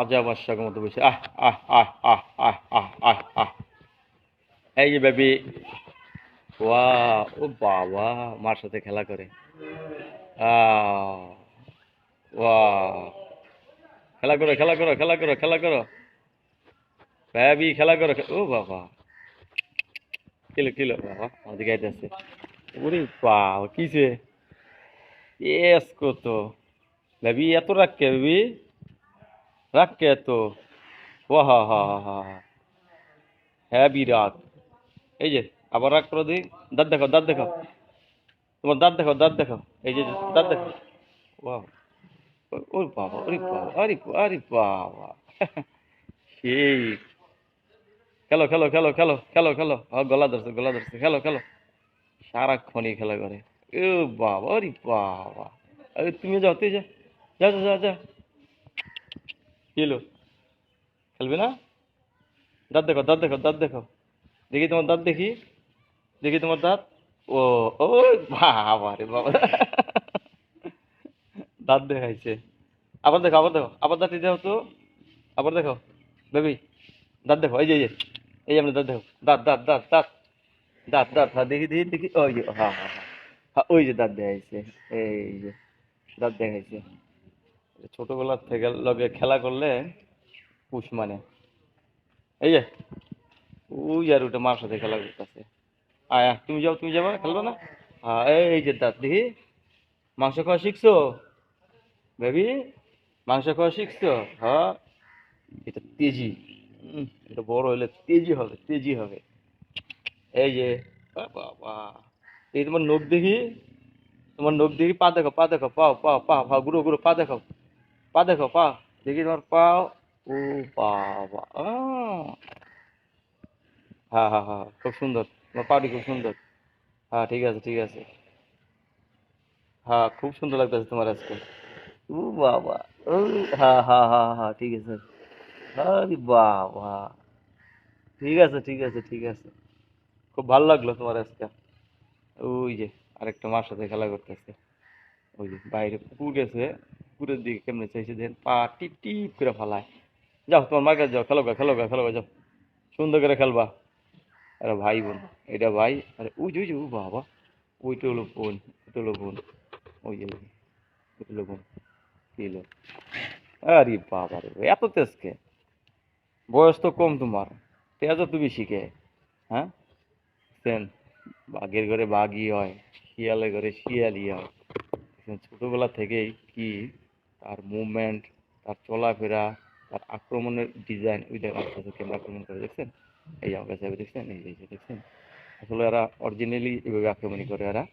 রাজা বাদশার মতো বসে আহ আহ আহ আহ আহ আহ আহ আহ। এই যে বেবি, ওয়া, ও বাবা, মার সাথে খেলা করে। আহ, ওয়া, খেলা করো খেলা করো খেলা করো খেলা করো, বেবি খেলা করো। ও বাবা, কিলো কিলো বাবা আমাদের গাইতে আছে। ওরে বাবা, কিসে এস কত বেবি, এত রাখ কে বেবি, রাখ কে এত? ও হা হা হা হা, হ্যাবি রাগ। এই যে আবার রাগ করো দি, দাঁত দেখো দাঁত দেখো, তোমার দাঁত দেখো দাঁত দেখো, এই যে দাঁত দেখো। ওয়াও, ওরে বাবা ওরে বাবা, আরে আরে বাবা, সেই, খেলো খেলো খেলো খেলো খেলো খেলো, গলা ধরছে গলা ধরছে, খেলো খেলো, সারাক্ষণই খেলা করে। ও বাবা, আরে বাবা, আরে তুমি যাও, তুই যা, যা যা যা যা। কি হলো, খেলবে না? দাঁত দেখো দাঁত দেখো দাঁত দেখো, দেখি তোমার দাঁত দেখি, দেখি তোমার দাঁত। ও, ও বাবা রে বাবা, দাঁত দেখাইছে। আবার দেখো আবার দেখো, আবার দাঁত দাও তো, আবার দেখো বেবি, দাঁত দেখো, এই যে এই যে, এই যে আপনার দাঁত দেখো, দাঁত দাঁত দাঁত দাঁত দাঁত দাঁত, হ্যাঁ দেখি দেখি দেখি, ওই যে, হ্যাঁ হ্যাঁ হ্যাঁ হ্যাঁ, ওই যে দাঁত দেখাইছে, এই যে দাঁত দেখাইছে। ছোটবেলার থেকে লগে খেলা করলে পুষ মানে। এই যে, ওই আর ওটা মার সাথে খেলা করতেছে। আয়া, তুমি যাও, তুমি যাবা খেলবে না? হ্যাঁ, এই যে দাঁত দেখি, মাংস খাওয়া শিখছো বেবি, মাংস খাওয়া শিখছো? হ্যাঁ, এটা তেজি, এটা বড় হলে তেজি হবে তেজি হবে। এই যে, বাবা, এই তোমার নখ দেখি, তোমার নখ দেখি, পা দেখো পা দেখো, পাও পাও পা পা, গুঁড়ো গুঁড়ো পা দেখো, পা দেখো পা, দেখি তোমার পাও। ও বাবা, হ্যাঁ হ্যাঁ হ্যাঁ, খুব সুন্দর, তোমার পাটি খুব সুন্দর। হ্যাঁ ঠিক আছে ঠিক আছে, হ্যাঁ খুব সুন্দর লাগতেছে তোমার আজকে। ও বাবা, ও, হ্যাঁ হ্যাঁ হ্যাঁ হ্যাঁ ঠিক আছে। আরে বাবা, ঠিক আছে ঠিক আছে ঠিক আছে, খুব ভালো লাগলো তোমার আজকে। ওই যে আরেকটা মার সাথে খেলা করতেছে, ওই যে বাইরে পুকুর গেছে, পুকুরের দিকে কেমনে চাইছে দেন, পা টিপ টিপ করে ফালায়। যাও তোমার মার কাছে যাও, খেলো গা খেলো গা খেলো গা, যাও সুন্দর করে খেলবা। আরে ভাই বোন, এটা ভাই, আরে ওই যে ও বাবা, ওইটা হলো বোন, ওইটা হলো বোন, ওই যে ওইটা হলো বোন, কি হলো? আরে বাবা রে, এত তেজ কে? বয়স তো কম তোমার, তেজও তুমি শিখে, হ্যাঁ? সেন, বাঘের ঘরে বাঘই হয়, শিয়ালের ঘরে শিয়ালই হয়। ছোটবেলা থেকেই কি তার মুভমেন্ট, তার চলাফেরা, তার আক্রমণের ডিজাইন, ওই দেখেন আস্তে আস্তে কেমন আক্রমণ করে দেখছেন? এই যে আমার কাছে দেখছেন, এই যে দেখছেন, আসলে এরা অরিজিনালি এভাবে আক্রমণ করে এরা।